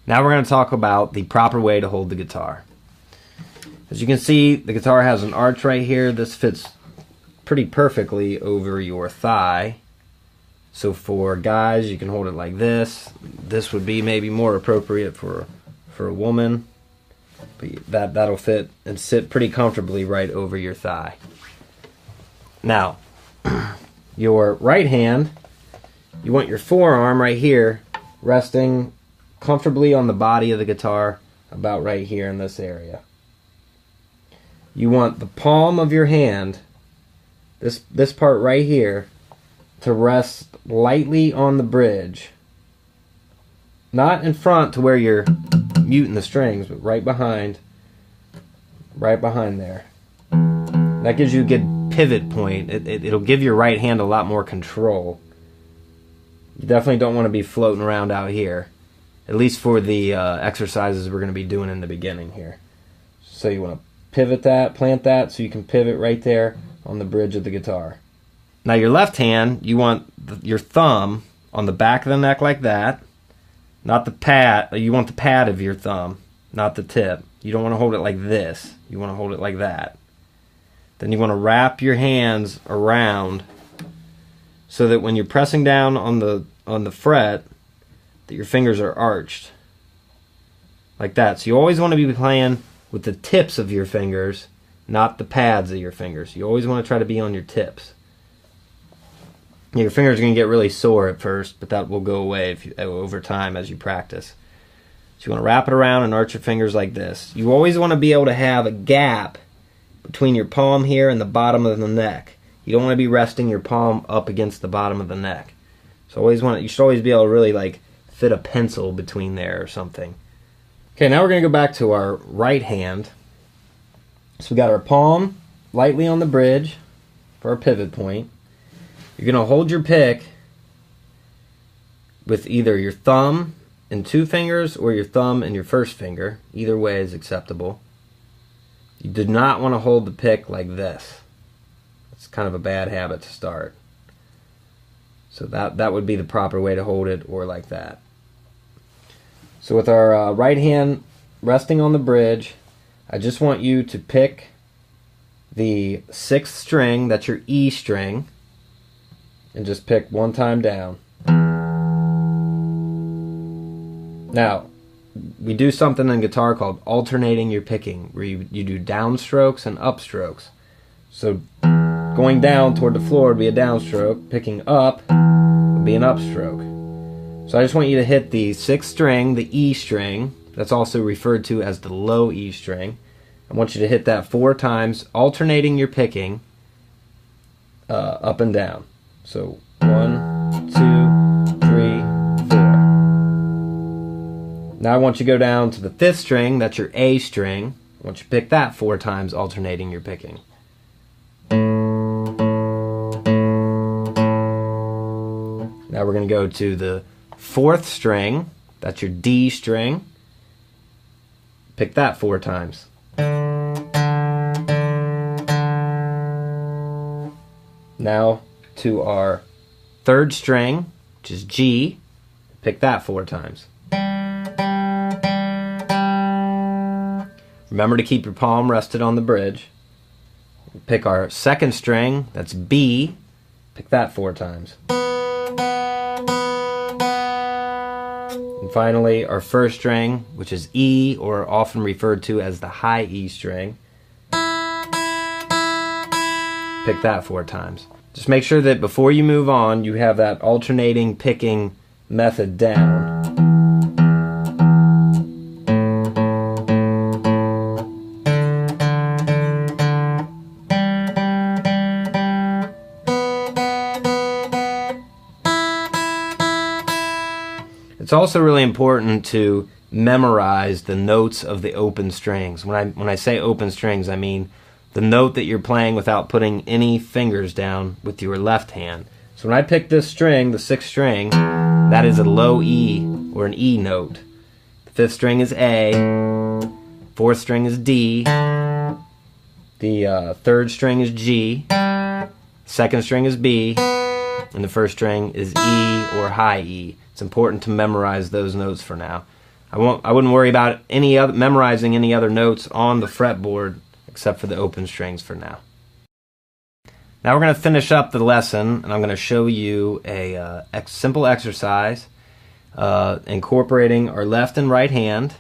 Now we're going to talk about the proper way to hold the guitar. As you can see, the guitar has an arch right here. This fits pretty perfectly over your thigh. So for guys, you can hold it like this. This would be maybe more appropriate for a woman. But that'll fit and sit pretty comfortably right over your thigh. Now, your right hand, you want your forearm right here resting comfortably on the body of the guitar, about right here in this area. You want the palm of your hand, this part right here, to rest lightly on the bridge. Not in front to where you're muting the strings, but right behind there. That gives you a good pivot point. It'll give your right hand a lot more control. You definitely don't want to be floating around out here, at least for the exercises we're going to be doing in the beginning here. So you want to pivot that, plant that, so you can pivot right there on the bridge of the guitar. Now your left hand, you want your thumb on the back of the neck like that. Not the pad. You want the pad of your thumb, not the tip. You don't want to hold it like this. You want to hold it like that. Then you want to wrap your hands around so that when you're pressing down on the fret, that your fingers are arched. Like that. So you always want to be playing with the tips of your fingers, not the pads of your fingers. You always want to try to be on your tips. Your fingers are going to get really sore at first, but that will go away over time as you practice. So you want to wrap it around and arch your fingers like this. You always want to be able to have a gap between your palm here and the bottom of the neck. You don't want to be resting your palm up against the bottom of the neck. So you should always be able to really like fit a pencil between there or something. Okay, now we're going to go back to our right hand. So we got our palm lightly on the bridge for our pivot point. You're going to hold your pick with either your thumb and two fingers or your thumb and your first finger. Either way is acceptable. You do not want to hold the pick like this. It's kind of a bad habit to start. So that would be the proper way to hold it, or like that. So with our right hand resting on the bridge, I just want you to pick the 6th string, that's your E string, and just pick one time down. Now, we do something in guitar called alternating your picking, where you do downstrokes and upstrokes. So going down toward the floor would be a downstroke, picking up would be an upstroke. So I just want you to hit the 6th string, the E string, that's also referred to as the low E string. I want you to hit that 4 times, alternating your picking up and down. So 1, 2, 3, 4. Now I want you to go down to the 5th string, that's your A string. I want you to pick that 4 times, alternating your picking. Now we're going to go to the 4th string, that's your D string. Pick that 4 times. Now to our 3rd string, which is G. Pick that 4 times. Remember to keep your palm rested on the bridge. Pick our 2nd string, that's B. Pick that 4 times. And finally, our 1st string, which is E, or often referred to as the high E string. Pick that 4 times. Just make sure that before you move on, you have that alternating picking method down. It's also really important to memorize the notes of the open strings. When I say open strings, I mean the note that you're playing without putting any fingers down with your left hand. So when I pick this string, the 6th string, that is a low E, or an E note. The 5th string is A, 4th string is D, the 3rd string is G, 2nd string is B, and the 1st string is E or high E. It's important to memorize those notes for now. I wouldn't worry about memorizing any other notes on the fretboard except for the open strings for now. Now we're going to finish up the lesson, and I'm going to show you a simple exercise incorporating our left and right hand.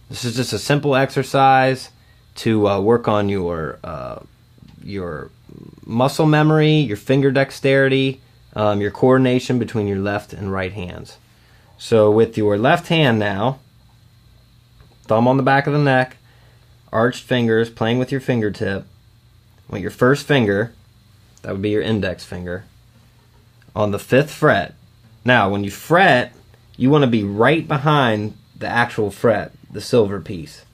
This is just a simple exercise to work on your muscle memory, your finger dexterity, your coordination between your left and right hands. So with your left hand now, thumb on the back of the neck, arched fingers, playing with your fingertip. With your first finger, that would be your index finger, on the 5th fret. Now, when you fret, you want to be right behind the actual fret, the silver piece.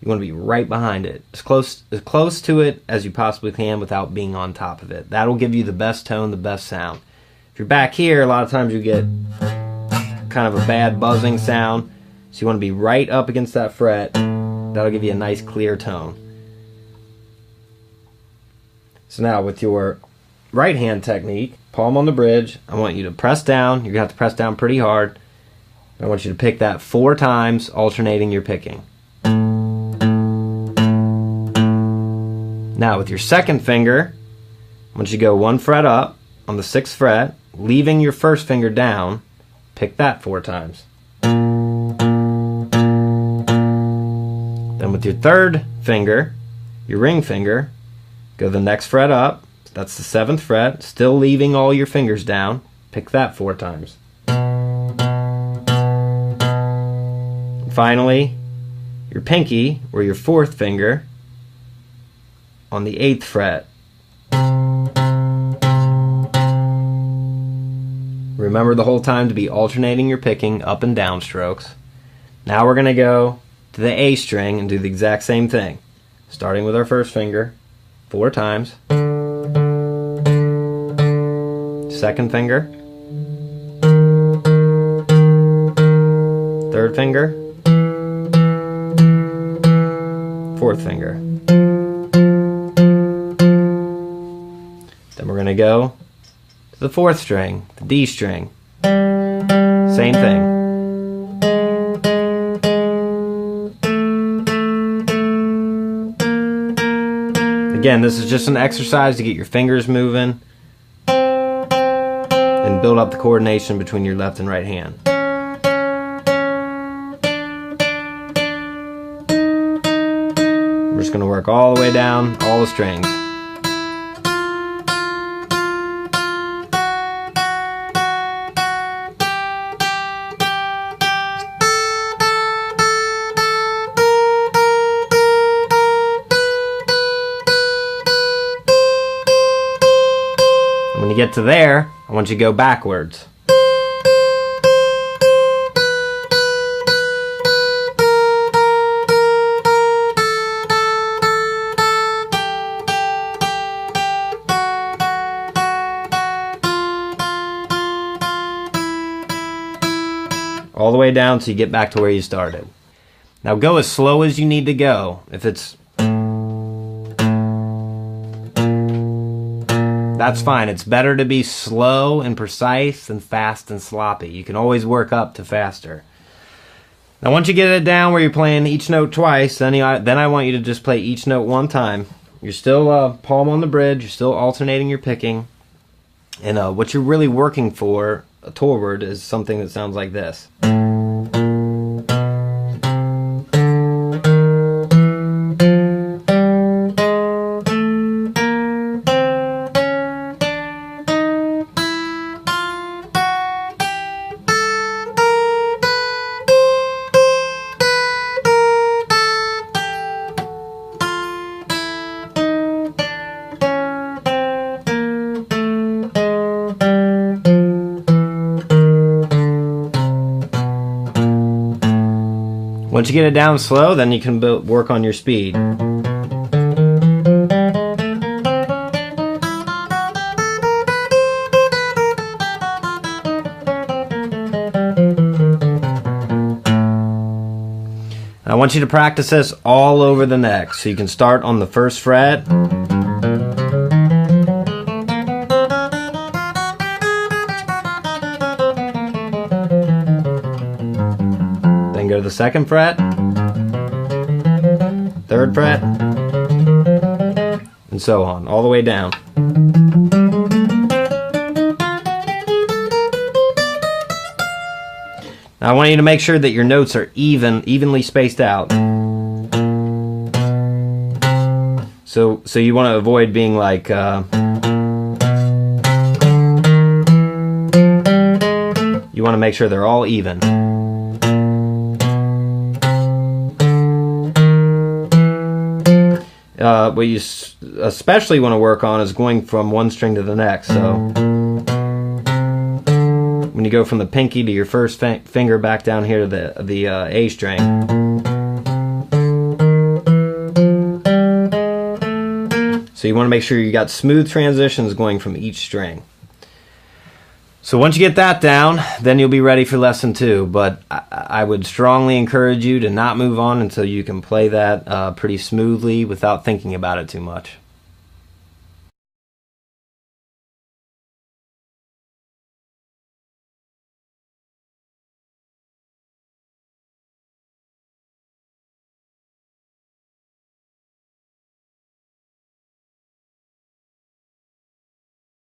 You want to be right behind it, as close to it as you possibly can without being on top of it. That'll give you the best tone, the best sound. If you're back here, a lot of times you get kind of a bad buzzing sound. So you want to be right up against that fret. That'll give you a nice clear tone. So now with your right hand technique, palm on the bridge, I want you to press down. You're going to have to press down pretty hard. I want you to pick that 4 times, alternating your picking. Now with your second finger, I want you to go 1 fret up on the 6th fret, leaving your first finger down. Pick that 4 times. Then with your third finger, your ring finger, go the next fret up. That's the 7th fret, still leaving all your fingers down. Pick that 4 times. And finally, your pinky, or your 4th finger, on the 8th fret. Remember the whole time to be alternating your picking up and down strokes. Now we're going to go to the A string and do the exact same thing. Starting with our first finger, 4 times. Second finger. Third finger. Fourth finger. Then we're going to go to the 4th string, the D string. Same thing. Again, this is just an exercise to get your fingers moving and build up the coordination between your left and right hand. We're just going to work all the way down, all the strings. When you get to there, I want you to go backwards. All the way down till you get back to where you started. Now go as slow as you need to go. If it's... that's fine. It's better to be slow and precise than fast and sloppy. You can always work up to faster. Now once you get it down where you're playing each note twice, then I want you to just play each note 1 time. You're still palm on the bridge. You're still alternating your picking. And what you're really working for toward is something that sounds like this. Once you get it down slow, then you can work on your speed. I want you to practice this all over the neck. So you can start on the 1st fret. the 2nd fret, 3rd fret, and so on, all the way down. Now I want you to make sure that your notes are evenly spaced out. So you want to avoid being like you want to make sure they're all even. What you especially want to work on is going from one string to the next. So when you go from the pinky to your first finger back down here to the A string. So you want to make sure you got smooth transitions going from each string. So once you get that down, then you'll be ready for lesson 2. But I would strongly encourage you to not move on until you can play that pretty smoothly without thinking about it too much.